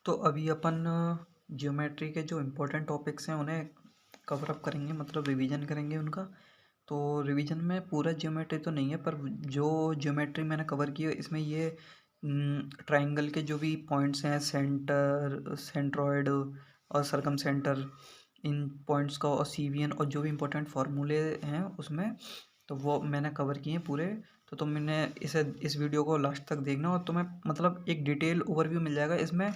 तो अभी अपन ज्योमेट्री के जो इम्पोर्टेंट टॉपिक्स हैं उन्हें कवर अप करेंगे, मतलब रिवीजन करेंगे उनका। तो रिवीजन में पूरा ज्योमेट्री तो नहीं है, पर जो ज्योमेट्री मैंने कवर की है इसमें ये ट्राइंगल के जो भी पॉइंट्स हैं, सेंटर, सेंट्रॉयड और सरकम सेंटर, इन पॉइंट्स का, और सीवियन, और जो भी इम्पोर्टेंट फार्मूले हैं उसमें, तो वो मैंने कवर किए हैं पूरे। तो तुमने इस वीडियो को लास्ट तक देखना और तुम्हें मतलब एक डिटेल ओवरव्यू मिल जाएगा इसमें।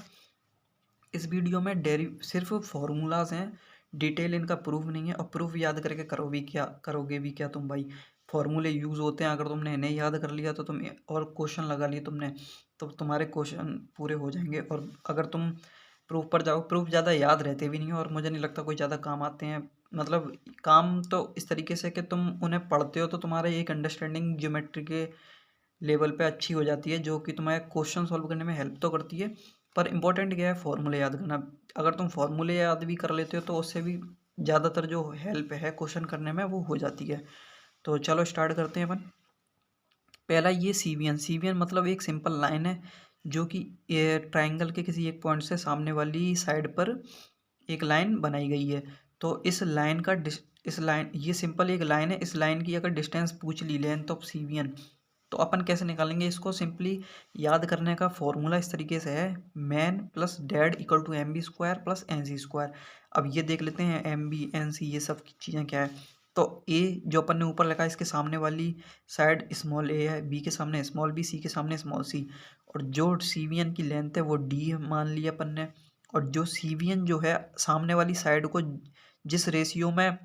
इस वीडियो में सिर्फ फॉर्मूलाज हैं, डिटेल इनका प्रूफ नहीं है। और प्रूफ याद करके करोगे भी क्या तुम भाई? फॉर्मूले यूज़ होते हैं, अगर तुमने इन्हें याद कर लिया तो तुम और क्वेश्चन लगा लिए तुमने, तो तुम्हारे क्वेश्चन पूरे हो जाएंगे। और अगर तुम प्रूफ पर जाओ, प्रूफ ज़्यादा याद रहते भी नहीं है और मुझे नहीं लगता कोई ज़्यादा काम आते हैं। मतलब काम तो इस तरीके से कि तुम उन्हें पढ़ते हो तो तुम्हारा एक अंडरस्टैंडिंग ज्योमेट्री के लेवल पे अच्छी हो जाती है, जो कि तुम्हें क्वेश्चन सॉल्व करने में हेल्प तो करती है। पर इंपॉर्टेंट क्या है? फॉर्मूले याद करना। अगर तुम फॉर्मूले याद भी कर लेते हो तो उससे भी ज़्यादातर जो हेल्प है क्वेश्चन करने में वो हो जाती है। तो चलो स्टार्ट करते हैं अपन। पहला ये सीवियन। सीवियन मतलब एक सिंपल लाइन है जो कि ट्राइंगल के किसी एक पॉइंट से सामने वाली साइड पर एक लाइन बनाई गई है। तो इस लाइन का इस लाइन ये सिंपल एक लाइन है। इस लाइन की अगर डिस्टेंस पूछ ली, लेंथ ऑफ सीवियन, तो अपन कैसे निकालेंगे इसको? सिंपली याद करने का फॉर्मूला इस तरीके से है, man plus dad equal to M B square plus N C square. अब ये देख लेते हैं एम बी एन सी ये सब चीज़ें क्या है। तो ए जो अपन ने ऊपर लिखा है इसके सामने वाली साइड स्मॉल ए है, बी के सामने स्मॉल बी, सी के सामने स्मॉल सी। और जो सीवियन की लेंथ है वो डी मान लिया अपन ने। और जो सीवियन जो है सामने वाली साइड को जिस रेशियो में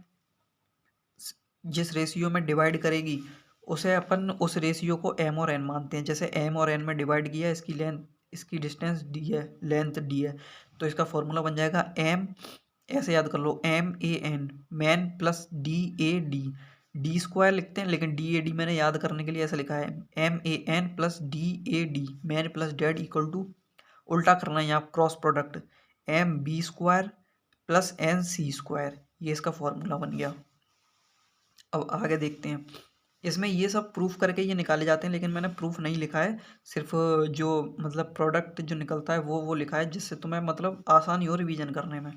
जिस रेशियो में डिवाइड करेगी उसे अपन उस रेशियो को एम और एन मानते हैं। जैसे एम और एन में डिवाइड किया, इसकी लेंथ, इसकी डिस्टेंस डी है, लेंथ डी है, तो इसका फॉर्मूला बन जाएगा एम, ऐसे याद कर लो, M A N, man plus D A D. D square लिखते हैं लेकिन डी ए डी मैंने याद करने के लिए ऐसा लिखा है, M A N plus D A D, man plus dad equal to, उल्टा करना है यहाँ, cross product, M B square plus N C square. ये इसका फॉर्मूला बन गया। अब आगे देखते हैं। इसमें ये सब प्रूफ करके ये निकाले जाते हैं, लेकिन मैंने प्रूफ नहीं लिखा है, सिर्फ जो मतलब प्रोडक्ट जो निकलता है वो लिखा है, जिससे तुम्हें मतलब आसानी हो रिवीजन करने में।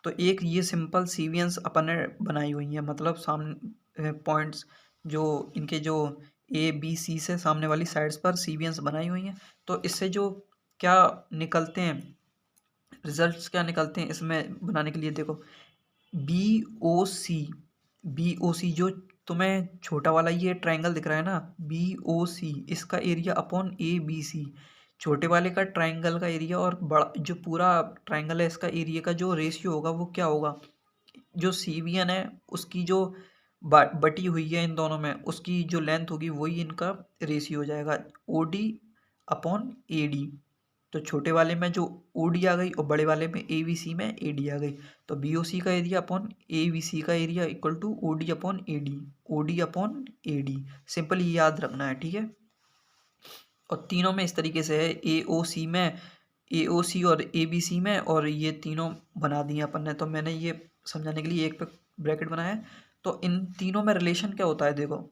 तो एक ये सिंपल सीवियंस अपन ने बनाई हुई है, मतलब सामने पॉइंट्स जो इनके जो ए बी सी से सामने वाली साइड्स पर सीवियंस बनाई हुई हैं। तो इससे जो क्या निकलते हैं, रिजल्ट्स क्या निकलते हैं इसमें बनाने के लिए, देखो, बी ओ सी, बी ओ सी जो तुम्हें छोटा वाला ये ट्राइंगल दिख रहा है ना, बी ओ सी, इसका area upon A B C, छोटे वाले का ट्राइंगल का एरिया और बड़ा जो पूरा ट्राइंगल है इसका एरिया का जो रेशियो होगा वो क्या होगा? जो सीवियन है उसकी जो बटी हुई है इन दोनों में, उसकी जो लेंथ होगी वही इनका रेशियो हो जाएगा, O D upon A D. तो छोटे वाले में जो ओ डी आ गई और बड़े वाले में ए बी सी में ए डी आ गई। तो बी ओ सी का area upon A B C का area equal to O D upon A D, O D upon A D. Simple ये याद रखना है, ठीक है। और तीनों में इस तरीके से है, ए ओ सी में, ए ओ सी और ए बी सी में, और ये तीनों बना दिए अपन ने। तो मैंने ये समझाने के लिए एक पे ब्रैकेट बनाया है। तो इन तीनों में रिलेशन क्या होता है, देखो,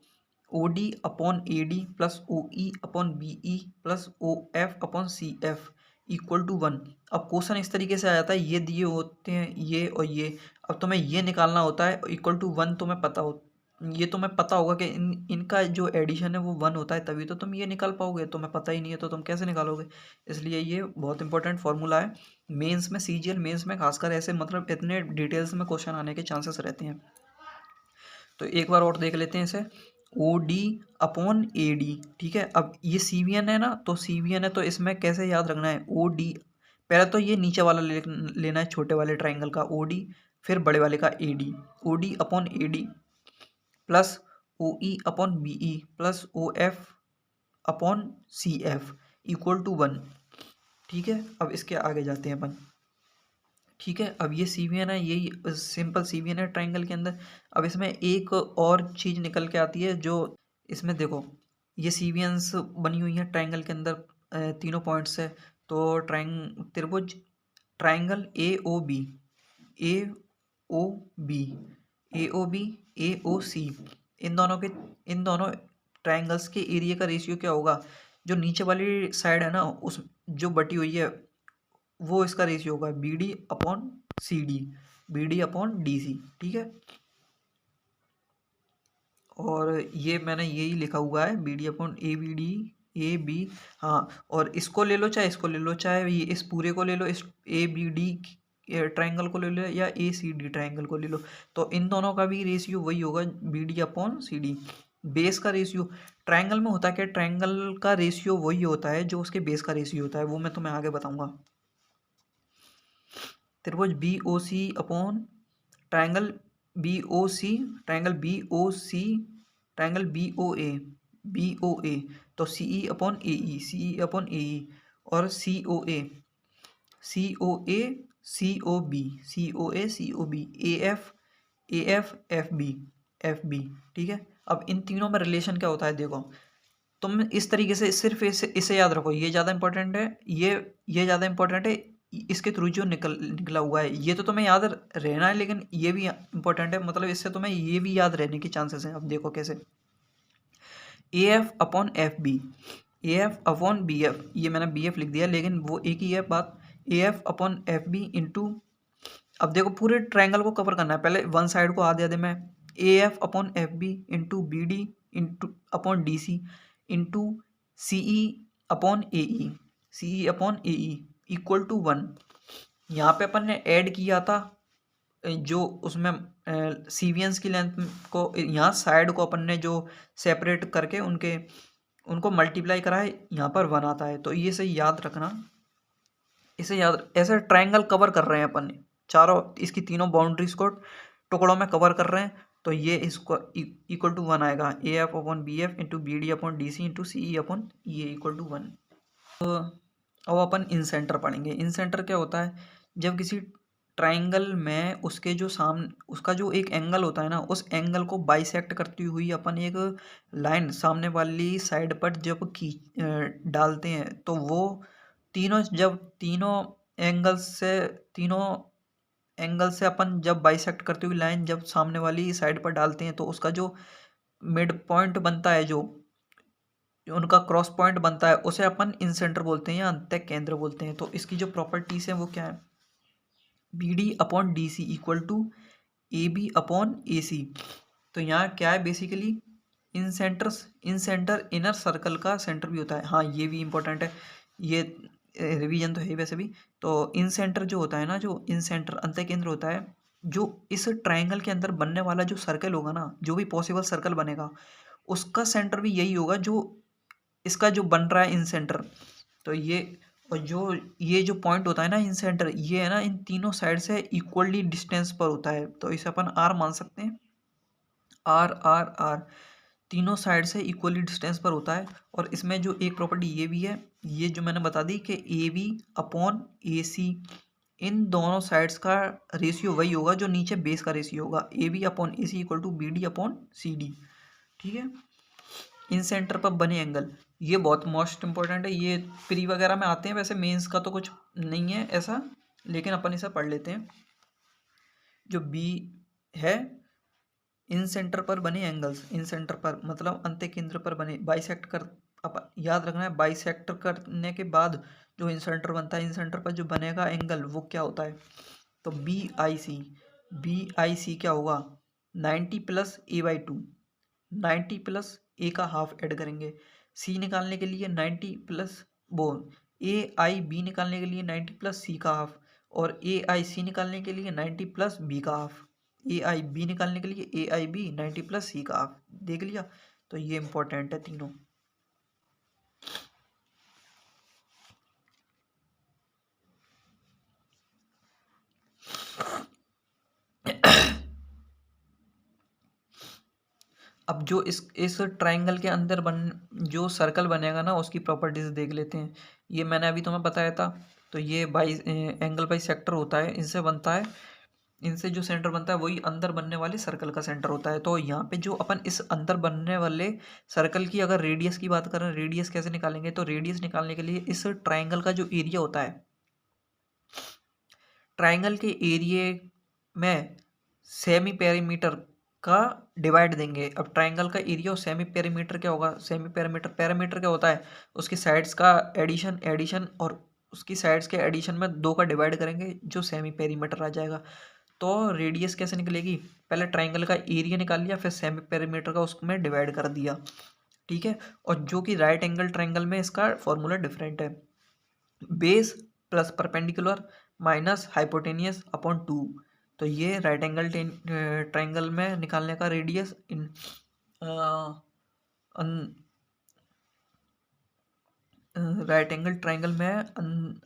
O D upon A D plus O E upon B E plus O F upon C F equal to 1। अब क्वेश्चन इस तरीके से आ जाता है, ये दिए होते हैं ये और ये, अब तुम्हें ये निकालना होता है इक्वल टू 1। तुम्हें पता हो, ये तुम्हें पता होगा कि इनका जो एडिशन है वो 1 होता है, तभी तो तुम ये निकाल पाओगे। तुम्हें पता ही नहीं है तो तुम कैसे निकालोगे? इसलिए ये बहुत इंपॉर्टेंट फॉर्मूला है। मेंस में, सीजीएल मेंस में खासकर ऐसे मतलब इतने डिटेल्स में क्वेश्चन आने के चांसेस रहते हैं। तो एक बार और देख लेते हैं इसे, O D upon A D, ठीक है। अब ये सीवियन है ना, तो सीवियन है तो इसमें कैसे याद रखना है, ओ डी, पहले तो ये नीचे वाला लेना है, छोटे वाले ट्राइंगल का ओ डी, फिर बड़े वाले का A D, O D upon A D plus O E upon B E plus O F upon C F equal to 1, ठीक है। अब इसके आगे जाते हैं अपन, ठीक है। अब ये सीवियन है, यही सिंपल सीवियन है ट्राइंगल के अंदर। अब इसमें एक और चीज़ निकल के आती है, जो इसमें देखो, ये सीवियंस बनी हुई है ट्राइंगल के अंदर तीनों पॉइंट्स है। तो त्रिभुज triangle A O B, A O B, A O B, A O C, इन दोनों ट्राइंगल्स के एरिया का रेशियो क्या होगा? जो नीचे वाली साइड है ना, उस जो बटी हुई है वो इसका रेशियो होगा B D upon C D, B D upon D C, ठीक है। और ये मैंने यही लिखा हुआ है B D upon A B D, A B, हाँ, और इसको ले लो चाहे इसको ले लो, चाहे ये इस पूरे को ले लो, इस ए बी डी ट्राइंगल को ले लो या ए सी डी ट्राइंगल को ले लो, तो इन दोनों का भी रेशियो वही होगा B D upon C D. Base का रेशियो ट्राइंगल में होता है क्या, ट्राइंगल का रेशियो वही होता है जो उसके बेस का रेशियो होता है, वो मैं तुम्हें आगे बताऊंगा। त्रिभुज बी ओ सी अपॉन ट्राइंगल बी ओ सी, ट्राइंगल बी ओ सी, ट्राइंगल बी ओ ए, बी ओ ए, तो सी E upon A E, C E upon A E, और C O A, C O A, C O B, C O A, C O B, A F, A F, F B, F B, ठीक है। अब इन तीनों में relation क्या होता है देखो, तुम इस तरीके से सिर्फ इसे इसे याद रखो, ये ज़्यादा इंपॉर्टेंट है, ये ज़्यादा इंपॉर्टेंट है, इसके थ्रू जो निकला हुआ है ये तो तुम्हें याद रहना है, लेकिन ये भी इंपॉर्टेंट है, मतलब इससे तुम्हें ये भी याद रहने के चांसेस हैं। अब देखो कैसे, A F upon F B, A F upon B F, ये मैंने बी एफ लिख दिया लेकिन वो एक ही है बात, A F upon F B into, अब देखो पूरे ट्रायंगल को कवर करना है, पहले वन साइड को आधे आधे में, A F upon F B into B D into upon D C into C E upon A E, C E upon A E equal to 1। यहाँ पे अपन ने ऐड किया था जो उसमें सीवियंस की लेंथ को, यहाँ साइड को अपन ने जो सेपरेट करके उनको मल्टीप्लाई करा है, यहाँ पर 1 आता है, तो ये सही याद रखना, इसे याद, ऐसे ट्रायंगल कवर कर रहे हैं अपन ने, चारों इसकी तीनों बाउंड्रीज को टुकड़ों में कवर कर रहे हैं, तो ये इसको इक्वल टू 1 आएगा, A F upon B F into B D upon D C into C E upon E equal to 1। तो अब अपन इन सेंटर पढ़ेंगे। इन सेंटर क्या होता है, जब किसी ट्राइंगल में उसके जो सामने उसका जो एक एंगल होता है ना, उस एंगल को बाइसेक्ट करती हुई अपन एक लाइन सामने वाली साइड पर जब डालते हैं, तो वो तीनों एंगल से अपन जब बाइसेक्ट करती हुई लाइन जब सामने वाली साइड पर डालते हैं, तो उसका जो मिड पॉइंट बनता है, जो उनका क्रॉस पॉइंट बनता है, उसे अपन इन सेंटर बोलते हैं या अंत्य केंद्र बोलते हैं। तो इसकी जो प्रॉपर्टीज हैं वो क्या है, B D upon D C equal to A B upon A C. तो यहाँ क्या है basically, incentre inner circle का सेंटर भी होता है, हाँ ये भी इंपॉर्टेंट है, ये रिवीजन तो है वैसे भी। तो इन सेंटर जो होता है ना, जो इन सेंटर अंत्य केंद्र होता है, जो इस ट्राइंगल के अंदर बनने वाला जो सर्कल होगा ना, जो भी पॉसिबल सर्कल बनेगा, उसका सेंटर भी यही होगा जो इसका जो बन रहा है इन सेंटर। तो ये, और जो ये जो पॉइंट होता है ना इन सेंटर, ये है ना इन तीनों साइड से इक्वली डिस्टेंस पर होता है, तो इसे अपन आर मान सकते हैं, आर आर आर, तीनों साइड से इक्वली डिस्टेंस पर होता है। और इसमें जो एक प्रॉपर्टी ये भी है, ये जो मैंने बता दी कि ए बी अपॉन ए सी, इन दोनों साइड्स का रेशियो वही होगा जो नीचे बेस का रेशियो होगा, A B upon A C equal to B D upon C D, ठीक है। इन सेंटर पर बने एंगल, ये बहुत मोस्ट इंपॉर्टेंट है, ये प्री वगैरह में आते हैं, वैसे मेंस का तो कुछ नहीं है ऐसा, लेकिन अपन इसे पढ़ लेते हैं। जो बी है, इन सेंटर पर बने एंगल्स, इन सेंटर पर मतलब अंत्य केंद्र पर बने, बाइसेक्ट कर, अब याद रखना है बाइसेक्ट करने के बाद जो इन सेंटर बनता है, इन सेंटर पर जो बनेगा एंगल वो क्या होता है, तो बी आई सी क्या होगा, 90 प्लस ए बाई 2, 90 प्लस ए का हाफ ऐड करेंगे, सी निकालने के लिए 90 प्लस वो, ए आई बी निकालने के लिए 90 प्लस सी का हाफ, और ए आई सी निकालने के लिए 90 प्लस बी का हाफ, ए आई बी निकालने के लिए ए आई बी 90 प्लस सी का हाफ, देख लिया। तो ये इंपॉर्टेंट है तीनों। अब जो इस ट्राइंगल के अंदर जो सर्कल बनेगा ना, उसकी प्रॉपर्टीज देख लेते हैं। ये मैंने अभी तुम्हें बताया था, तो ये एंगल बाई सेक्टर होता है, इनसे बनता है, इनसे जो सेंटर बनता है वही अंदर बनने वाले सर्कल का सेंटर होता है। तो यहाँ पे जो अपन इस अंदर बनने वाले सर्कल की अगर रेडियस की बात करें, रेडियस कैसे निकालेंगे, तो रेडियस निकालने के लिए इस ट्राइंगल का जो एरिया होता है, ट्राइंगल के एरिया में सेमी पेरीमीटर का डिवाइड देंगे। अब ट्राइंगल का एरिया और सेमी पेरीमीटर क्या होगा, सेमी पेरीमीटर, पेरीमीटर क्या होता है, उसकी साइड्स का एडिशन और उसकी साइड्स के एडिशन में 2 का डिवाइड करेंगे जो सेमी पेरीमीटर आ जाएगा। तो रेडियस कैसे निकलेगी, पहले ट्राइंगल का एरिया निकाल लिया, फिर सेमी पेरीमीटर का उसमें डिवाइड कर दिया, ठीक है। और जो कि राइट एंगल ट्राइंगल में इसका फॉर्मूला डिफरेंट है, base plus perpendicular minus hypotenuse upon 2। तो ये राइट एंगल ट्राइंगल में निकालने का रेडियस इन राइट एंगल ट्राइंगल में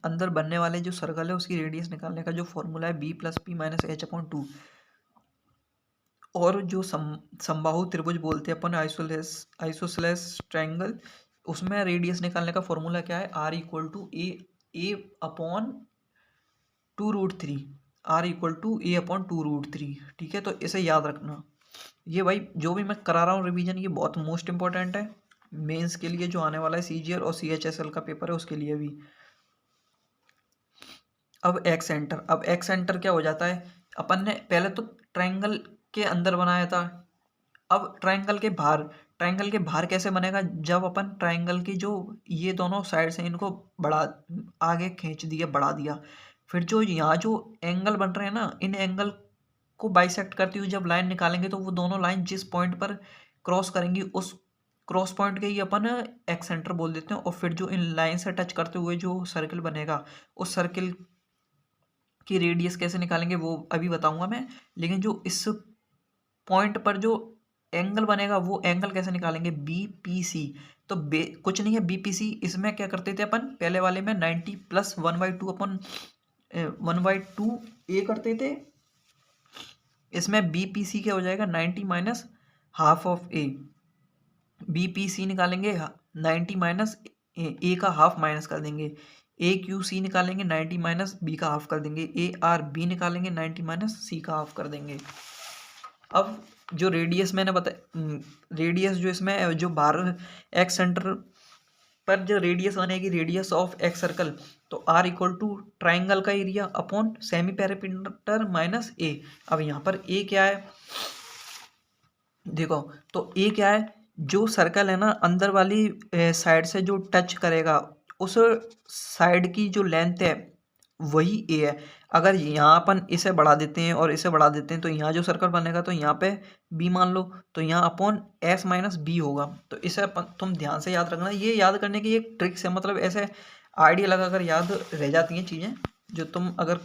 अंदर बनने वाले जो सर्कल है उसकी रेडियस निकालने का जो फॉर्मूला है B plus P minus H upon 2। और जो समबाहु त्रिभुज बोलते हैं अपन आइसोसेलेस ट्राइंगल, उसमें रेडियस निकालने का फॉर्मूला क्या है, R equal to A upon 2√3, R equal to A upon 2√3, ठीक है। तो इसे याद रखना। ये भाई जो भी मैं करा रहा हूँ रिवीजन, ये बहुत मोस्ट इंपॉर्टेंट है मेंस के लिए जो आने वाला है, सीजीएल और सीएचएसएल का पेपर है उसके लिए भी। अब एक्स सेंटर, अब एक्स सेंटर क्या हो जाता है, अपन ने पहले तो ट्रायंगल के अंदर बनाया था, अब ट्रायंगल के बाहर कैसे बनेगा, जब अपन ट्रायंगल की जो ये दोनों साइड्स हैं इनको बढ़ा आगे खींच दिया, बढ़ा दिया, फिर जो यहाँ जो एंगल बन रहे हैं ना, इन एंगल को बाइसेक्ट करती हुई जब लाइन निकालेंगे तो वो दोनों लाइन जिस पॉइंट पर क्रॉस करेंगी उस क्रॉस पॉइंट के ही अपन एक्स सेंटर बोल देते हैं। और फिर जो इन लाइन से टच करते हुए जो सर्किल बनेगा, उस सर्किल की रेडियस कैसे निकालेंगे वो अभी बताऊंगा मैं। लेकिन जो इस पॉइंट पर जो एंगल बनेगा वो एंगल कैसे निकालेंगे, बी पी सी। तो कुछ नहीं है बी पी सी, इसमें क्या करते थे अपन पहले वाले में 90 प्लस 1/2 अपन 1/2 ए करते थे, इसमें बी पी सी क्या हो जाएगा 90 minus half of A, B P C निकालेंगे 90 माइनस ए का हाफ माइनस कर देंगे, ए क्यू सी निकालेंगे 90 माइनस बी का हाफ कर देंगे, ए आर बी निकालेंगे 90 माइनस सी का हाफ कर देंगे। अब जो रेडियस मैंने बताया, रेडियस जो इसमें जो बाहर एक्स सेंटर पर जो रेडियस बनेगी, रेडियस ऑफ एक्स सर्कल, तो आर इक्वल टू ट्राइंगल का area upon semi perimeter minus A. अब यहाँ पर ए क्या है देखो, तो ए क्या है, जो सर्कल है ना अंदर वाली साइड से जो टच करेगा उस साइड की जो लेंथ है वही ए है। अगर यहाँ अपन इसे बढ़ा देते हैं और इसे बढ़ा देते हैं तो यहाँ जो सर्कल बनेगा तो यहाँ पे बी मान लो, तो यहाँ अपॉन एस माइनस बी होगा। तो इसे अपन तुम ध्यान से याद रखना, ये याद करने की एक ट्रिक्स है, मतलब ऐसे आइडिया लगा कर याद रह जाती हैं चीज़ें, जो तुम अगर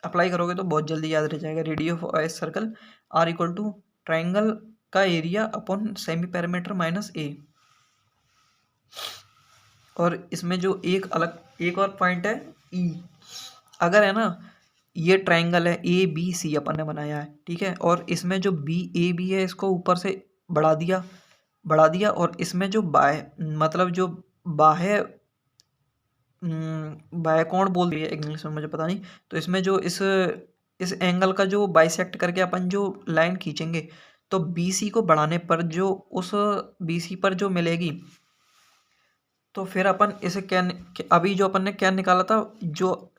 अप्लाई करोगे तो बहुत जल्दी याद रह जाएगा। Radius of S circle R equal to triangle का area upon semi perimeter minus A. और इसमें जो एक और पॉइंट है ई, अगर है ना ये ट्रायंगल है ए बी सी अपन ने बनाया है, ठीक है, और इसमें जो बी ए बी है इसको ऊपर से बढ़ा दिया और इसमें जो मतलब जो बाह्य बाह्य कोण बोल दिया इंग्लिश में मुझे पता नहीं, तो इसमें जो इस एंगल का जो बाइसेक्ट करके अपन जो लाइन खींचेंगे तो बी सी को बढ़ाने पर जो उस बी सी पर जो मिलेगी, तो फिर अपन इसे अभी जो अपन ने क्या निकाला था, जो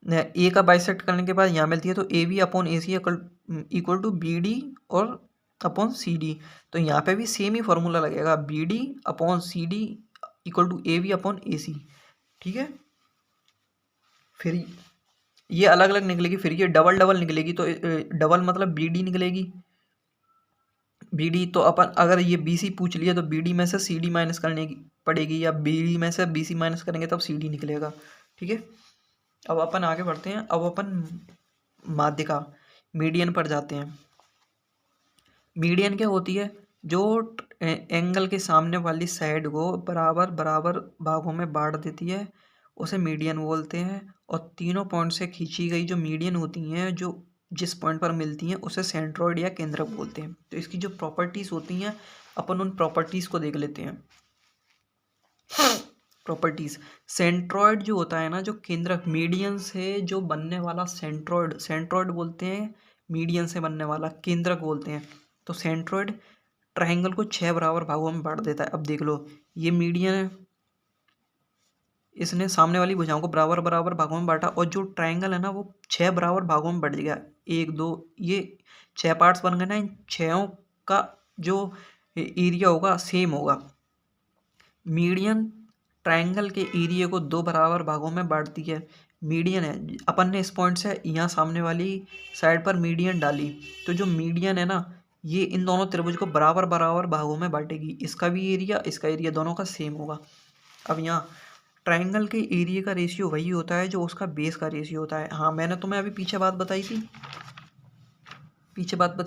ए का बाइसेक्ट करने के बाद यहाँ मिलती है, तो A B upon A C equal to B D और अपॉन सी डी। तो यहाँ पे भी सेम ही फॉर्मूला लगेगा, B D upon C D equal to A B upon A C, ठीक है। फिर ये अलग अलग निकलेगी, फिर ये डबल डबल निकलेगी, तो डबल मतलब बी डी निकलेगी, बी डी। तो अपन अगर ये बी सी पूछ लिया तो बी डी में से सी डी माइनस करने की पड़ेगी, या बी डी में से बी सी माइनस करेंगे तब सी डी निकलेगा, ठीक है। अब अपन आगे बढ़ते हैं, अब अपन माध्यिका मीडियन पर जाते हैं। मीडियन क्या होती है, जो एंगल के सामने वाली साइड को बराबर बराबर भागों में बांट देती है, उसे मीडियन बोलते हैं। और तीनों पॉइंट से खींची गई जो मीडियन होती हैं, जो जिस पॉइंट पर मिलती हैं उसे सेंट्रॉइड या केंद्रक बोलते हैं। तो इसकी जो प्रॉपर्टीज होती हैं अपन उन प्रॉपर्टीज को देख लेते हैं। प्रॉपर्टीज, सेंट्रॉइड जो होता है ना, जो केंद्रक, मीडियन से जो बनने वाला सेंट्रॉइड बोलते हैं, मीडियन से बनने वाला केंद्रक बोलते हैं। तो सेंट्रॉइड ट्रायंगल को 6 बराबर भागों में बांट देता है। अब देख लो, ये मीडियन है, इसने सामने वाली भुजाओं को बराबर बराबर भागों में बांटा, और जो ट्रायंगल है ना वो 6 बराबर भागों में बढ़ गया, 1 2 ये 6 पार्ट्स बन गए ना, इन 6 का जो एरिया होगा सेम होगा। मीडियन ट्रायंगल के एरिया को दो बराबर भागों में बांटती है। मीडियन है, अपन ने इस पॉइंट से यहाँ सामने वाली साइड पर मीडियन डाली, तो जो मीडियन है ना, ये इन दोनों त्रिभुज को बराबर बराबर भागों में बांटेगी। इसका भी एरिया, इसका एरिया दोनों का सेम होगा। अब यहाँ ट्रायंगल के एरिया का रेशियो वही होता है जो उसका बेस का रेशियो होता है। हाँ, मैंने तुम्हें अभी पीछे बात बताई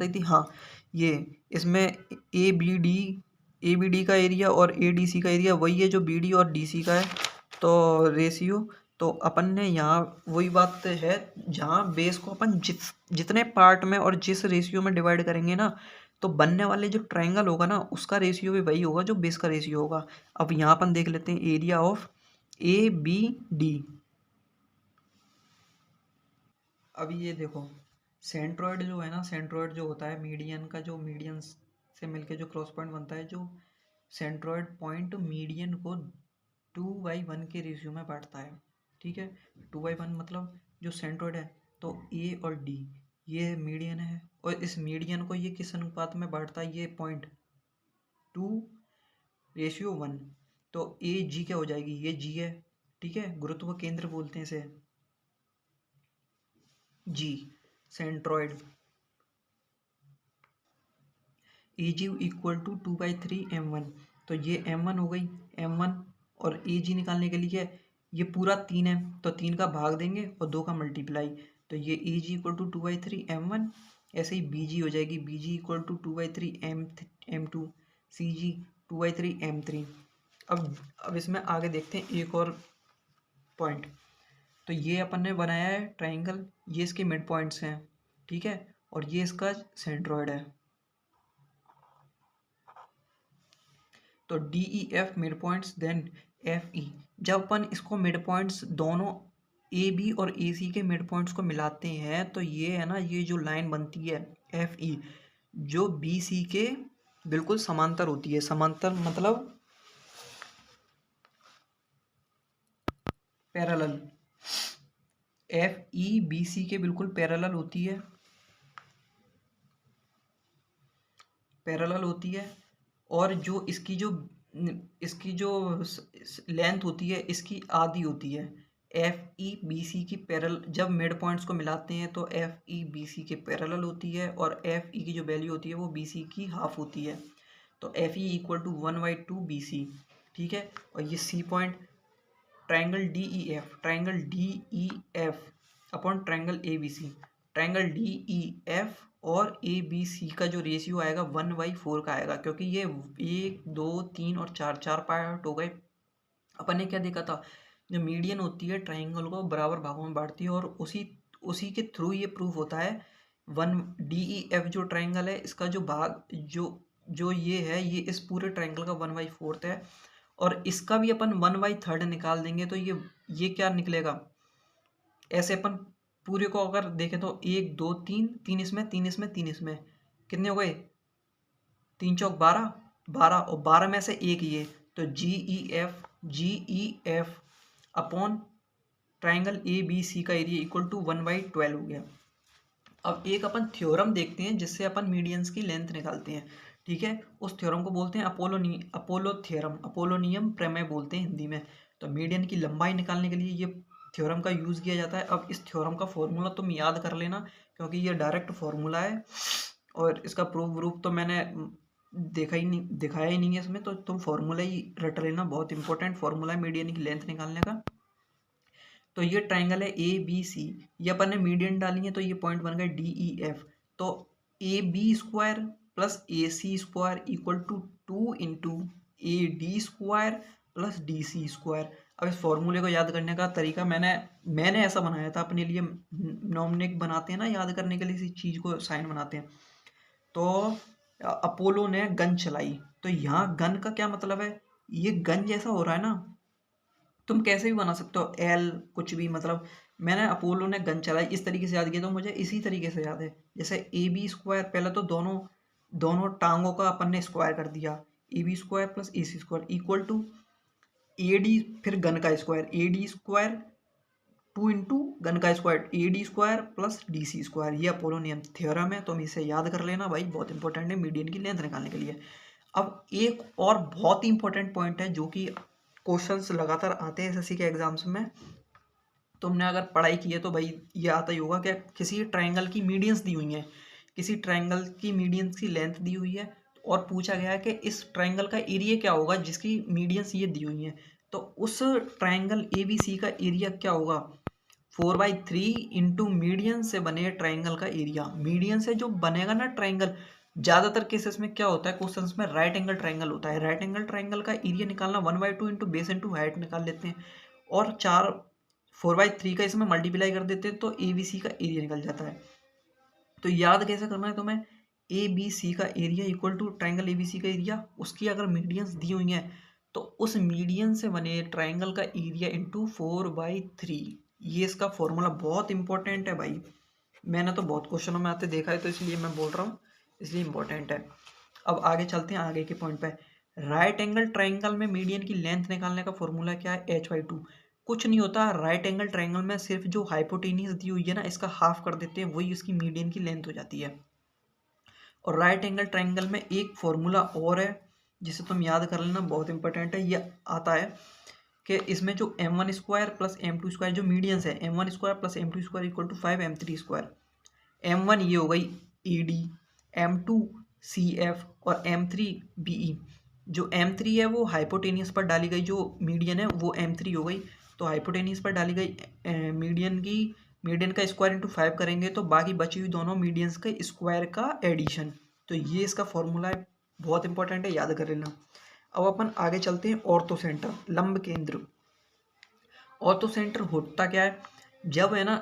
थी। हाँ, ये इसमें ए बी डी का एरिया और ए डी सी का एरिया वही है जो बी डी और डी सी का है। तो रेशियो, तो अपन ने यहाँ वही बात है, जहाँ बेस को अपन जितने पार्ट में और जिस रेशियो में डिवाइड करेंगे ना, तो बनने वाले जो ट्रायंगल होगा ना, उसका रेशियो भी वही होगा जो बेस का रेशियो होगा। अब यहाँ अपन देख लेते हैं area of A B D. अब ये देखो, सेंट्रॉइड जो है ना, सेंट्रॉइड जो होता है मीडियन का, जो मीडियन से मिलके जो क्रॉस पॉइंट बनता है, जो सेंट्रॉइड पॉइंट मीडियन को 2/1 के रेशियो में बांटता है। ठीक है, 2/1 मतलब जो सेंट्रॉइड है, तो ए और डी ये मीडियन है, और इस मीडियन को ये किस अनुपात में बांटता है, ये पॉइंट 2:1। तो ए जी क्या हो जाएगी, ये जी है। ठीक है, गुरुत्व केंद्र बोलते हैं इसे, G centroid. A G equal to 2/3 m1, तो ये m1 हो गई, m1। और ए जी निकालने के लिए ये पूरा 3 है, तो 3 का भाग देंगे और 2 का मल्टीप्लाई, तो ये ए जी इक्वल टू 2/3 m1। ऐसे ही बी जी हो जाएगी, B G equal to 2/3 m2, C G 2/3 m3। अब इसमें आगे देखते हैं एक और पॉइंट। तो ये अपन ने बनाया है ट्राइंगल, ये इसके मिड पॉइंट्स हैं। ठीक है, और ये इसका सेंट्रॉइड है। तो D E F mid points, then F E. जब अपन इसको मिड पॉइंट्स दोनों ए बी और ए सी के मिड पॉइंट्स को मिलाते हैं, तो ये है ना, ये जो लाइन बनती है एफ ई, जो बी सी के बिल्कुल समांतर होती है। समांतर मतलब parallel. F E B C के बिल्कुल पैरेलल होती है, पैरेलल होती है। और जो इसकी जो लेंथ होती है, इसकी आधी होती है। एफ ई बी सी की पैरेलल, जब मिड पॉइंट्स को मिलाते हैं तो एफ ई बी सी के पैरेलल होती है, और एफ ई की जो वैल्यू होती है वो बी सी की हाफ होती है। तो F E equal to 1/2 B C. ठीक है, और ये C point, triangle D E F, triangle D E F upon triangle A B C, triangle D E F और ए बी सी का जो रेशियो आएगा 1/4 का आएगा, क्योंकि ये 1 2 3 और 4 चार पार्ट हो गए। अपन ने क्या देखा था, जो मीडियन होती है ट्राइंगल को बराबर भागों में बांटती है, और उसी उसी के थ्रू ये प्रूफ होता है। वन डी ई एफ जो ट्राइंगल है, इसका जो भाग जो जो ये है, ये इस पूरे ट्राइंगल का 1/4 है। और इसका भी अपन 1/3 निकाल देंगे, तो ये क्या निकलेगा, ऐसे अपन पूरे को अगर देखें तो 1 2 3, 3 इसमें, 3 इसमें, 3 इसमें, कितने हो गए, 3 चौक 12, 12 और 12 में से एक ये, तो G E F upon triangle A B C का एरिया इक्वल टू 1/12 हो गया। अब एक अपन थ्योरम देखते हैं जिससे अपन मीडियंस की लेंथ निकालते हैं। ठीक है, उस थ्योरम को बोलते हैं अपोलो थ्योरम, अपोलोनियम प्रमेय बोलते हैं हिंदी में। तो मीडियन की लंबाई निकालने के लिए ये थ्योरम का यूज़ किया जाता है। अब इस थ्योरम का फॉर्मूला तुम याद कर लेना, क्योंकि ये डायरेक्ट फॉर्मूला है, और इसका प्रूफ तो मैंने दिखाया ही नहीं है इसमें, तो तुम फॉर्मूला ही रट लेना। बहुत इंपॉर्टेंट फॉर्मूला है मीडियन की लेंथ निकालने का। तो ये ट्राइंगल है ए बी सी, ये अपन ने मीडियन डाली है, तो ये पॉइंट बन गया डी ई एफ। तो A B square plus A C square equal to 2 × A D square plus D C square. अब इस फॉर्मूले को याद करने का तरीका मैंने ऐसा बनाया था अपने लिए। नॉमनिक बनाते हैं ना याद करने के लिए, किसी चीज़ को साइन बनाते हैं। तो अपोलो ने गन चलाई, तो यहाँ गन का क्या मतलब है, ये गन जैसा हो रहा है ना, तुम कैसे भी बना सकते हो, एल कुछ भी, मतलब मैंने अपोलो ने गन चलाई इस तरीके से याद किया, तो मुझे इसी तरीके से याद है। जैसे ए बी स्क्वायर, पहले तो दोनों टांगों का अपन ने स्क्वायर कर दिया, A B square plus A C square equal to A D, फिर गन का स्क्वायर, ए डी स्क्वायर 2 × गन का square, A D square plus D C square. ये अपोलोनियम थ्योरम है, तुम इसे याद कर लेना भाई, बहुत इंपॉर्टेंट है मीडियन की लेंथ निकालने के लिए। अब एक और बहुत ही इंपॉर्टेंट पॉइंट है जो कि क्वेश्चंस लगातार आते हैं एसएससी के एग्जाम्स में। तुमने अगर पढ़ाई की है तो भाई ये आता ही होगा कि किसी ट्रायंगल की मीडियंस दी हुई है, किसी ट्रायंगल की मीडियंस की लेंथ दी हुई है और पूछा गया है कि इस ट्रायंगल का एरिया क्या होगा जिसकी मीडियंस ये दी हुई है। तो उस ट्रायंगल ABC का एरिया क्या होगा, 4/3 इंटू मीडियन से बने ट्राइंगल का एरिया। मीडियन से जो बनेगा ना ट्राइंगल, ज्यादातर केसेस में क्या होता है क्वेश्चंस में राइट एंगल ट्राइंगल होता है। राइट एंगल ट्राइंगल का एरिया निकालना 1/2 इंटू बेस इंटू हाइट निकाल लेते हैं और 4/3 का इसमें मल्टीप्लाई कर देते हैं तो ABC का एरिया निकल जाता है। तो याद कैसे करना है तुम्हें, ABC का area equal to triangle ABC का एरिया, उसकी अगर मीडियंस दी हुई है तो उस मीडियन से बने ट्राइंगल का एरिया इंटू 4/3। ये इसका फॉर्मूला बहुत इंपॉर्टेंट है भाई, मैंने तो बहुत क्वेश्चनों में आते देखा है तो इसलिए मैं बोल रहा हूँ, इसलिए इंपॉर्टेंट है। अब आगे चलते हैं आगे के पॉइंट पे। राइट एंगल ट्राइंगल में मीडियन की लेंथ निकालने का फॉर्मूला क्या है, H/2। कुछ नहीं होता, राइट एंगल ट्राइंगल में सिर्फ जो हाइपोटेनियस दी हुई है ना इसका हाफ कर देते हैं, वही उसकी मीडियन की लेंथ हो जाती है। और राइट एंगल ट्राइंगल में एक फॉर्मूला और है जिसे तुम याद कर लेना, बहुत इंपॉर्टेंट है। ये आता है कि इसमें जो m1² प्लस m2² जो मीडियंस है, m1² plus m2² equal to 5 m3²। m1 ये हो गई ED, m2 CF और m3 BE। जो m3 है वो हाइपोटेनियस पर डाली गई जो मीडियन है वो m3 हो गई। तो हाइपोटेनियस पर डाली गई मीडियन का स्क्वायर इंटू 5 करेंगे तो बाकी बची हुई दोनों मीडियंस के स्क्वायर का एडिशन। तो ये इसका फॉर्मूला है, बहुत इंपॉर्टेंट है, याद कर लेना। अब अपन आगे चलते हैं ऑर्थो सेंटर, लंब केंद्र। ऑर्थो सेंटर होता क्या है, जब है ना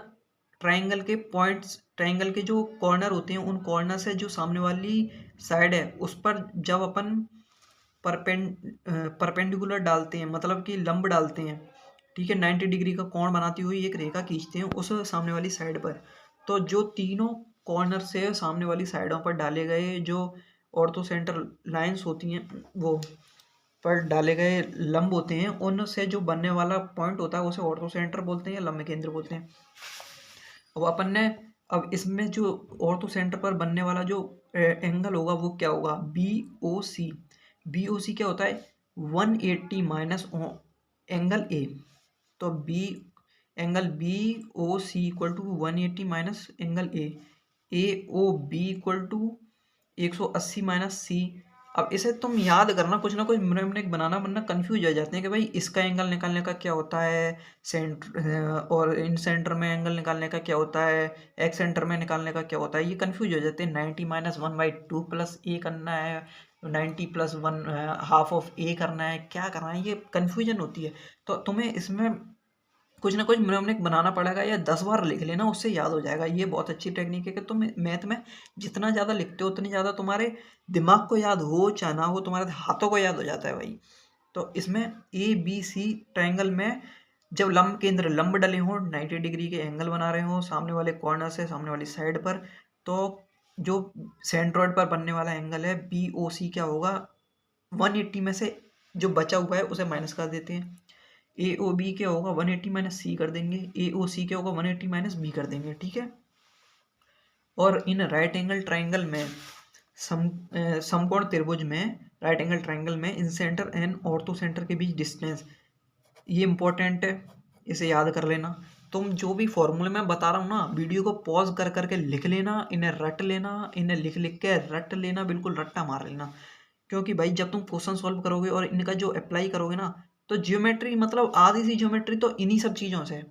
ट्राइंगल के पॉइंट्स, ट्राइंगल के जो कॉर्नर होते हैं उन कॉर्नर से जो सामने वाली साइड है उस पर जब अपन परपेंडिकुलर डालते हैं, मतलब कि लंब डालते हैं, ठीक है, 90 डिग्री का कोण बनाती हुई एक रेखा खींचते हैं उस सामने वाली साइड पर। तो जो तीनों कॉर्नर से सामने वाली साइडों पर डाले गए जो ऑर्थो सेंटर लाइंस होती हैं वो पर डाले गए लंब होते हैं, उनसे जो बनने वाला पॉइंट होता है उसे ऑर्थो सेंटर बोलते हैं या लंब केंद्र बोलते हैं। अब अपन ने अब इसमें जो ऑर्थो सेंटर पर बनने वाला जो एंगल होगा वो क्या होगा, BOC। BOC क्या होता है, 180 माइनस एंगल A। तो angle BOC equal to 180 minus angle A। AOB equal to 180 minus C। अब इसे तुम याद करना, कुछ ना कुछ निम्नलिखित बनाना, वरना कंफ्यूज हो जाते हैं कि भाई इसका एंगल निकालने का क्या होता है सेंटर, और इन सेंटर में एंगल निकालने का क्या होता है, एक्स सेंटर में निकालने का क्या होता है, ये कंफ्यूज हो जाते हैं। 90 माइनस 1/2 प्लस A करना है, 90 प्लस 1 हाफ ऑफ A करना है, क्या करना है, ये कन्फ्यूजन होती है। तो तुम्हें इसमें कुछ ना कुछ निम्नलिखित बनाना पड़ेगा या 10 बार लिख लेना, उससे याद हो जाएगा। ये बहुत अच्छी टेक्निक है कि तुम मैथ में जितना ज़्यादा लिखते हो उतनी ज़्यादा तुम्हारे दिमाग को याद हो चाहे ना हो, तुम्हारे हाथों को याद हो जाता है भाई। तो इसमें ABC ट्रायंगल में जब लंब केंद्र लंब डले हों, 90 डिग्री के एंगल बना रहे हों सामने वाले कॉर्नर से सामने वाली साइड पर, तो जो सेंट्रॉइड पर बनने वाला एंगल है BOC क्या होगा, 180 में से जो बचा हुआ है उसे माइनस कर देते हैं। AOB क्या होगा, 180 माइनस C कर देंगे। AOC क्या होगा, 180 माइनस B कर देंगे, ठीक है। और इन राइट एंगल ट्राइंगल में समकोण त्रिभुज में, राइट एंगल ट्राइंगल में इन सेंटर एंड ऑर्थो सेंटर के बीच डिस्टेंस, ये इंपॉर्टेंट है, इसे याद कर लेना। तुम जो भी फॉर्मूले मैं बता रहा हूँ ना, वीडियो को पॉज कर करके लिख लेना, इन्हें रट लेना, इन्हें लिख लिख के रट लेना, बिल्कुल रट्टा मार लेना। क्योंकि भाई जब तुम क्वेश्चन सॉल्व करोगे और इनका जो अप्लाई करोगे ना, तो ज्योमेट्री मतलब आधी सी ज्योमेट्री तो इन्हीं सब चीज़ों से,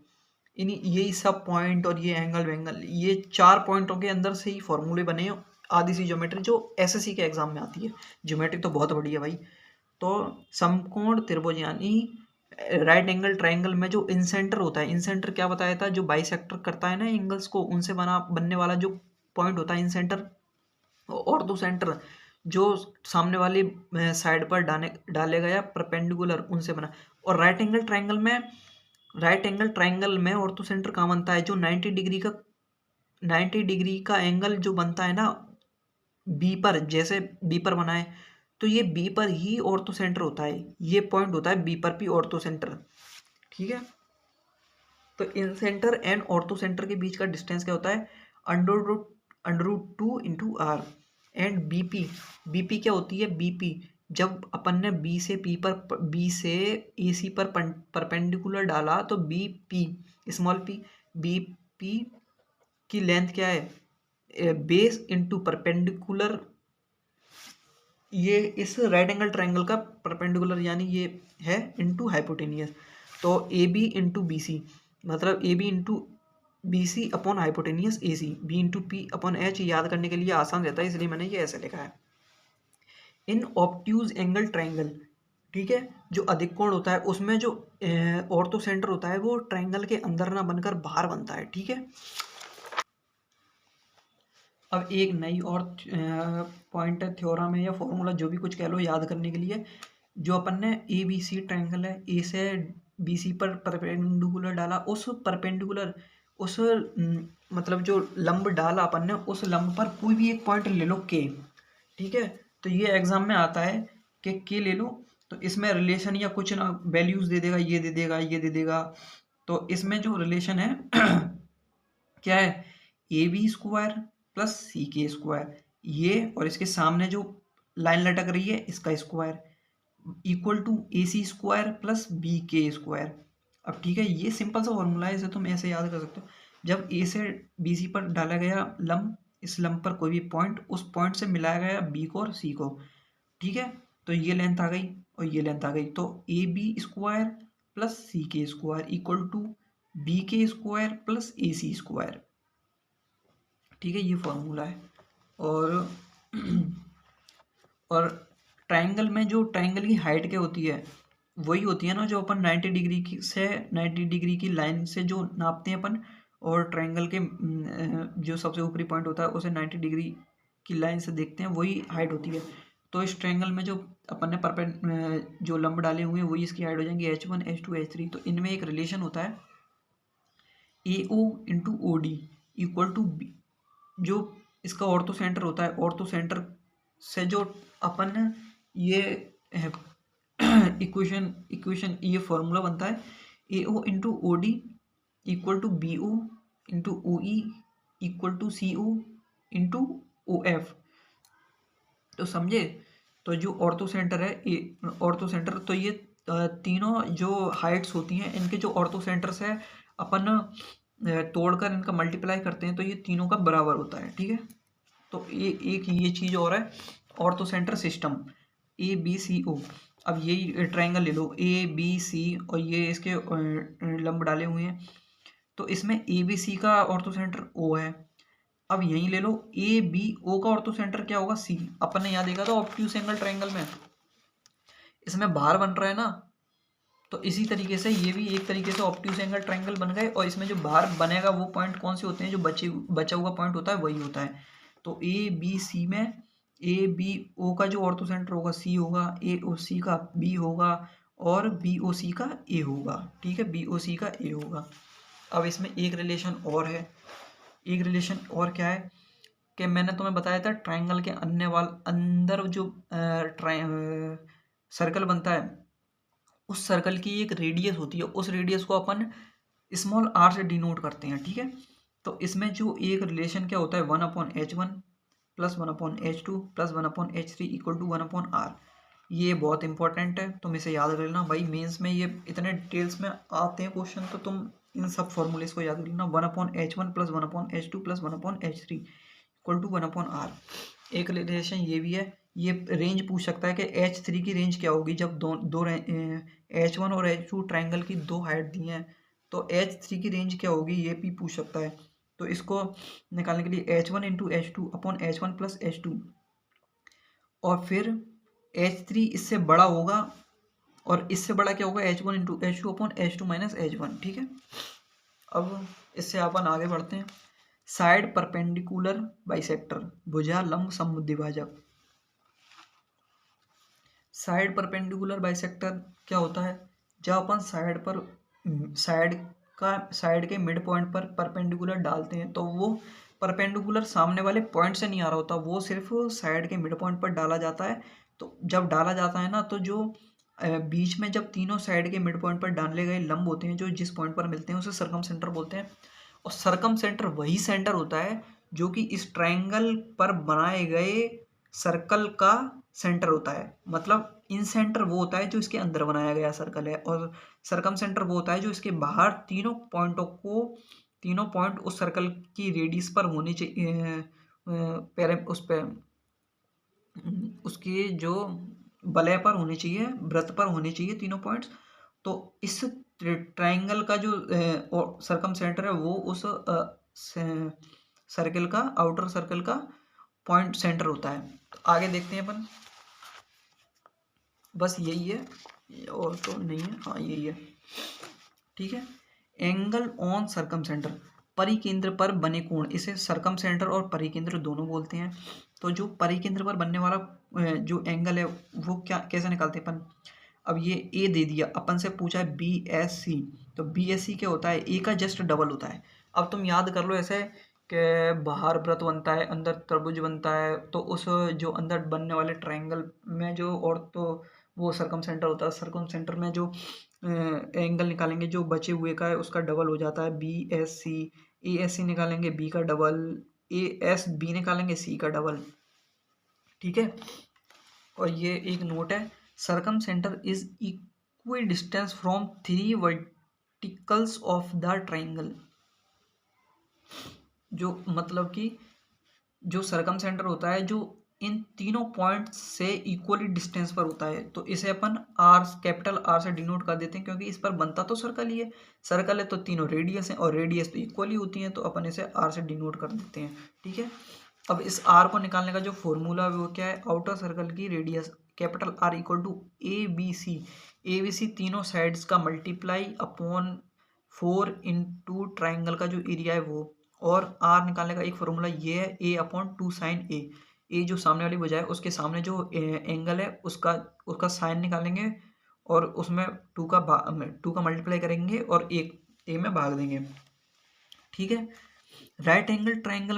इन्हीं यही सब पॉइंट और ये एंगल वेंगल, ये 4 पॉइंटों के अंदर से ही फॉर्मूले बने हैं आधी सी ज्योमेट्री जो एसएससी के एग्जाम में आती है। ज्योमेट्री तो बहुत बड़ी है भाई। तो समकोण त्रिभुज यानी राइट एंगल ट्राइंगल में जो इंसेंटर होता है, इंसेंटर क्या बताया था, जो बाइसेक्टर करता है ना एंगल्स को, उनसे बनने वाला जो पॉइंट होता है इंसेंटर। ऑर्थो सेंटर जो सामने वाली साइड पर डाले गया परपेंडिकुलर उनसे बना। और राइट एंगल ट्राइंगल में ऑर्थो सेंटर कहाँ बनता है, जो 90 डिग्री का एंगल जो बनता है ना बी पर, जैसे बी पर बना है तो ये बी पर ही ऑर्थो सेंटर होता है, ये पॉइंट होता है बी पर भी ऑर्थो सेंटर, ठीक है। तो incentre and orthocentre के बीच का डिस्टेंस क्या होता है, under root 2 into R. And BP क्या होती है, बीपी जब अपन ने बी से ए सी पर परपेंडिकुलर डाला तो B P small P B P की लेंथ क्या है, बेस इंटू परपेंडिकुलर, ये इस राइट एंगल ट्रायंगल का परपेंडिकुलर यानी ये है इंटू हाइपोटेनियस। तो A B into B C मतलब A B into B C upon hypotenuse A C, B into P upon H याद करने के लिए आसान रहता है, इसलिए मैंने ये ऐसे लिखा है। इन ऑब्ट्यूज एंगल ट्रायंगल, ठीक है, जो अधिक कोण होता है उसमें जो ऑर्थो सेंटर होता है वो ट्रायंगल के अंदर ना बनकर बाहर बनता है, ठीक है। अब एक नई और पॉइंट है, थ्योरम है या फॉर्मूला जो भी कुछ कह लो याद करने के लिए। जो अपन ने ए बी सी ट्रायंगल है, ए से बी सी पर परपेंडिकुलर डाला, उस परपेंडिकुलर उस मतलब जो लंब डाला अपन ने उस लंब पर कोई भी एक पॉइंट ले लो के, ठीक है। तो ये एग्जाम में आता है कि के ले लो, तो इसमें रिलेशन या कुछ ना वैल्यूज दे देगा, ये दे देगा, ये दे देगा। तो इसमें जो रिलेशन है क्या है, ए बी स्क्वायर प्लस सी के स्क्वायर, ये और इसके सामने जो लाइन लटक रही है इसका square equal to A C square plus B के स्क्वायर। अब ठीक है, ये सिंपल सा फॉर्मूला है, इसे तुम ऐसे याद कर सकते हो। जब ए से बी सी पर डाला गया लंब, इस लंब पर कोई भी पॉइंट, उस पॉइंट से मिलाया गया बी को और सी को, ठीक है। तो ये लेंथ आ गई और ये लेंथ आ गई, तो ए बी स्क्वायर प्लस सी के स्क्वायर इक्वल टू बी के square plus A C square, ठीक है। ये फॉर्मूला है। और और ट्रायंगल में जो ट्रायंगल की हाइट क्या होती है, वही होती है ना जो अपन 90 डिग्री की से 90 डिग्री की लाइन से जो नापते हैं अपन, और ट्रायंगल के जो सबसे ऊपरी पॉइंट होता है उसे 90 डिग्री की लाइन से देखते हैं, वही हाइट होती है। तो इस ट्रायंगल में जो अपन ने जो लंब डाले हुए हैं वही इसकी हाइट हो जाएंगी H1 H2 H3। तो इनमें एक रिलेशन होता है AO into O D equal to B, जो इसका ऑर्थो सेंटर होता है, ऑर्थो सेंटर से जो अपन ये इक्वेशन ये फॉर्मूला बनता है A O into O D equal to B O into O E equal to C O into O F. तो समझे, तो जो ऑर्थो सेंटर है ऑर्थो सेंटर, तो ये तीनों जो हाइट्स होती हैं इनके जो ऑर्थो सेंटर्स है अपन तोड़कर इनका मल्टीप्लाई करते हैं तो ये तीनों का बराबर होता है, ठीक है। तो एक ये चीज़ और है, orthocentre system A B C O. अब यही ट्रायंगल ले लो ए बी सी और ये इसके लंब डाले हुए हैं, तो इसमें ए बी सी का ऑर्थो सेंटर ओ है। अब यहीं ले लो ए बी ओ का ऑर्थो सेंटर क्या होगा, सी। अपन ने यहाँ देखा था ऑब्ट्यूज एंगल ट्रायंगल में, इसमें बाहर बन रहा है ना, तो इसी तरीके से ये भी एक तरीके से ऑब्ट्यूज एंगल ट्रायंगल बन गए। और इसमें जो बाहर बनेगा वो पॉइंट कौन से होते हैं, जो बचा हुआ पॉइंट होता है वही होता है। तो ए बी सी में ए बी ओ का जो ऑर्थो सेंटर होगा सी होगा, ए ओ सी का बी होगा और बी ओ सी का ए होगा, ठीक है, बी ओ सी का ए होगा। अब इसमें एक रिलेशन और है, एक रिलेशन और क्या है कि मैंने तुम्हें बताया था ट्रायंगल के अंदर जो सर्कल बनता है, उस सर्कल की एक रेडियस होती है, उस रेडियस को अपन स्मॉल आर से डिनोट करते हैं, ठीक है। तो इसमें जो एक रिलेशन क्या होता है 1/H1 plus 1/H2 plus 1/H3 equal to 1/R। ये बहुत इंपॉर्टेंट है, तुम इसे याद कर लेना भाई, मेंस में ये इतने डिटेल्स में आते हैं क्वेश्चन, तो तुम इन सब फॉर्मूलेस को याद कर लेना। 1/H1 plus 1/H2 plus 1/H3 equal to 1/R। एक रिलेशन ये भी है, ये रेंज पूछ सकता है कि H3 की रेंज क्या होगी जब दो H1 और H2 ट्रायंगल की दो हाइट दी हैं, तो H3 की रेंज क्या होगी ये भी पूछ सकता है। तो इसको निकालने के लिए H1 into H2 upon H1 plus H2, और फिर H3 इससे बड़ा होगा और इससे बड़ा क्या होगा H1 into H2 upon H2 minus H1, ठीक है। अब इससे अपन आगे बढ़ते हैं। साइड परपेंडिकुलर बाइसेक्टर, भुजा लंब समद्विभाजक। साइड परपेंडिकुलर बाइसेक्टर क्या होता है, जब अपन साइड के मिड पॉइंट पर परपेंडिकुलर डालते हैं तो वो परपेंडिकुलर सामने वाले पॉइंट से नहीं आ रहा होता, वो सिर्फ साइड के मिड पॉइंट पर डाला जाता है। तो जब डाला जाता है ना, तो जो बीच में जब तीनों साइड के मिड पॉइंट पर डाले गए लंब होते हैं जो जिस पॉइंट पर मिलते हैं उसे सर्कम सेंटर बोलते हैं। और सर्कम सेंटर वही सेंटर होता है जो कि इस ट्रायंगल पर बनाए गए सर्कल का सेंटर होता है। मतलब इन सेंटर वो होता है जो इसके अंदर बनाया गया सर्कल है, और सरकम सेंटर वो होता है जो इसके बाहर तीनों पॉइंट उस सर्कल की रेडियस पर होनी चाहिए, उस पे उसकी जो वलय पर होनी चाहिए, वृत्त पर होनी चाहिए तीनों पॉइंट्स। तो इस ट्राइंगल का जो सरकम सेंटर है वो उस सर्कल का, आउटर सर्कल का पॉइंट सेंटर होता है। तो आगे देखते हैं अपन, बस यही है, और तो नहीं है, हाँ यही है, ठीक है। एंगल ऑन सरकम सेंटर, परिकेंद्र पर बने कोण, इसे सरकम सेंटर और परिकेंद्र दोनों बोलते हैं। तो जो परिकेंद्र पर बनने वाला जो एंगल है वो क्या कैसे निकालते हैं अपन। अब ये ए दे दिया, अपन से पूछा है बी एस सी, तो बी एस सी क्या होता है, ए का जस्ट डबल होता है। अब तुम याद कर लो ऐसे कि बाहर वृत्त बनता है, अंदर त्रिभुज बनता है, तो उस जो अंदर बनने वाले ट्रायंगल में जो, और तो वो सरकम सेंटर होता है, सरकम सेंटर में जो एंगल निकालेंगे जो बचे हुए का है उसका डबल हो जाता है B S C. A S C निकालेंगे बी का डबल, ए एस बी निकालेंगे सी का डबल, ठीक है। और ये एक नोट है, circumcentre is equidistant from 3 verticals of the triangle. जो मतलब कि जो सरकम सेंटर होता है जो इन तीनों पॉइंट्स से इक्वली डिस्टेंस पर होता है, तो इसे अपन आर, कैपिटल आर से डिनोट कर देते हैं, क्योंकि इस पर बनता तो सर्कल ही है, सर्कल है तो तीनों रेडियस हैं, और रेडियस तो इक्वली होती हैं, तो अपन इसे आर से डिनोट कर देते हैं, ठीक है। अब इस आर को निकालने का जो फॉर्मूला है वो क्या है, आउटर सर्कल की radius capital R equal to A B C तीनों साइड्स का मल्टीप्लाई अपॉन 4 इंटू ट्राइंगल का जो एरिया है वो, और आर निकालने का एक फॉर्मूला ये है ए अपॉन 2 साइन ए जो सामने वाली भुजा है उसके सामने जो एंगल है उसका साइन निकालेंगे, और उसमें 2 का मल्टीप्लाई करेंगे और एक ए में भाग देंगे, ठीक है। राइट एंगल ट्राइंगल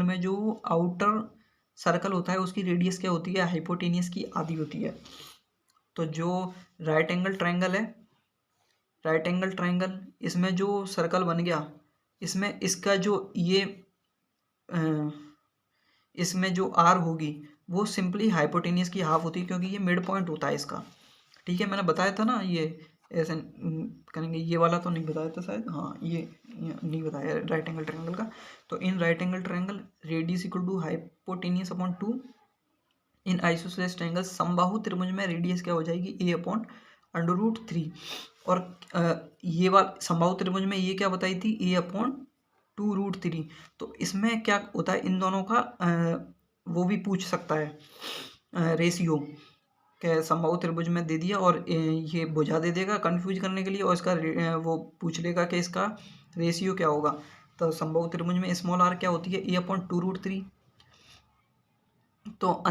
में जो आउटर सर्कल होता है उसकी रेडियस क्या होती है, हाइपोटेनियस की आधी होती है। तो जो राइट एंगल ट्राइंगल इसमें जो सर्कल बन गया, इसमें इसका जो ये इसमें जो आर होगी वो सिंपली हाइपोटेनियस की हाफ होती है, क्योंकि ये मिड पॉइंट होता है इसका, ठीक है। मैंने बताया था ना ये ऐसे करेंगे, ये वाला तो नहीं बताया था शायद, हाँ ये नहीं बताया राइट एंगल ट्रायंगल का। तो in right angle triangle radius equal to hypotenuse upon 2, इन आइसोसेलेस ट्रायंगल समबाहु त्रिभुज में रेडियस क्या हो जाएगी ए अपॉन √3, और ये वाला समबाहु त्रिभुज में ये क्या बताई थी, ए अपॉन 2√3। तो इसमें क्या होता है, इन दोनों का वो भी पूछ सकता है रेशियो, क्या समबाहु त्रिभुज में दे दिया और ये भुजा दे देगा कंफ्यूज करने के लिए, और इसका वो पूछ लेगा कि इसका रेशियो क्या होगा। तो समबाहु त्रिभुज में स्मॉल आर क्या होती है, ए अपॉन 2√3। तो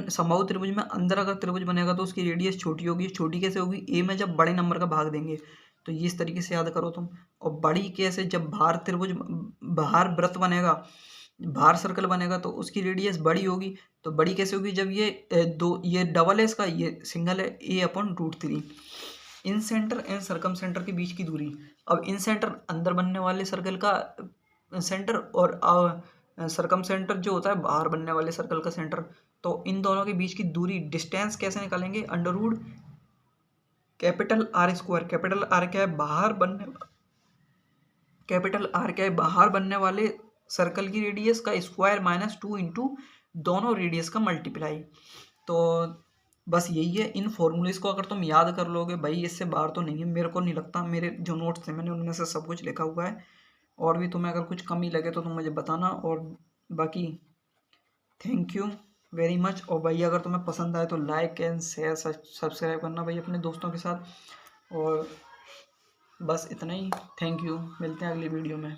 समबाहु त्रिभुज में अंदर अगर त्रिभुज बनेगा तो उसकी रेडियस छोटी होगी, छोटी कैसे होगी, ए में जब बड़े नंबर का भाग देंगे, तो ये इस तरीके से याद करो तुम। और बड़ी कैसे, जब बाहर वृत्त बनेगा, बाहर सर्कल बनेगा तो उसकी रेडियस बड़ी होगी। तो बड़ी कैसे होगी, जब ये डबल है इसका, ये सिंगल है, A upon √3। Incentre and circumcentre के बीच की दूरी, अब इन सेंटर अंदर बनने वाले सर्कल का सेंटर, और सरकम सेंटर जो होता है बाहर बनने वाले सर्कल का सेंटर, तो इन दोनों के बीच की दूरी डिस्टेंस कैसे निकालेंगे, √ capital R square, capital R क्या है, बाहर बनने वाले सर्कल की रेडियस का स्क्वायर -2 इंटू दोनों रेडियस का मल्टीप्लाई। तो बस यही है, इन फॉर्मूलेस को अगर तुम याद कर लोगे भाई, इससे बाहर तो नहीं है, मेरे को नहीं लगता, मेरे जो नोट्स थे मैंने उनमें से सब कुछ लिखा हुआ है। और भी तुम्हें अगर कुछ कमी लगे तो तुम मुझे बताना, और बाकी थैंक यू वेरी मच। और भाई अगर तुम्हें पसंद आए तो लाइक एंड शेयर सब्सक्राइब करना भाई अपने दोस्तों के साथ, और बस इतना ही, थैंक यू, मिलते हैं अगली वीडियो में।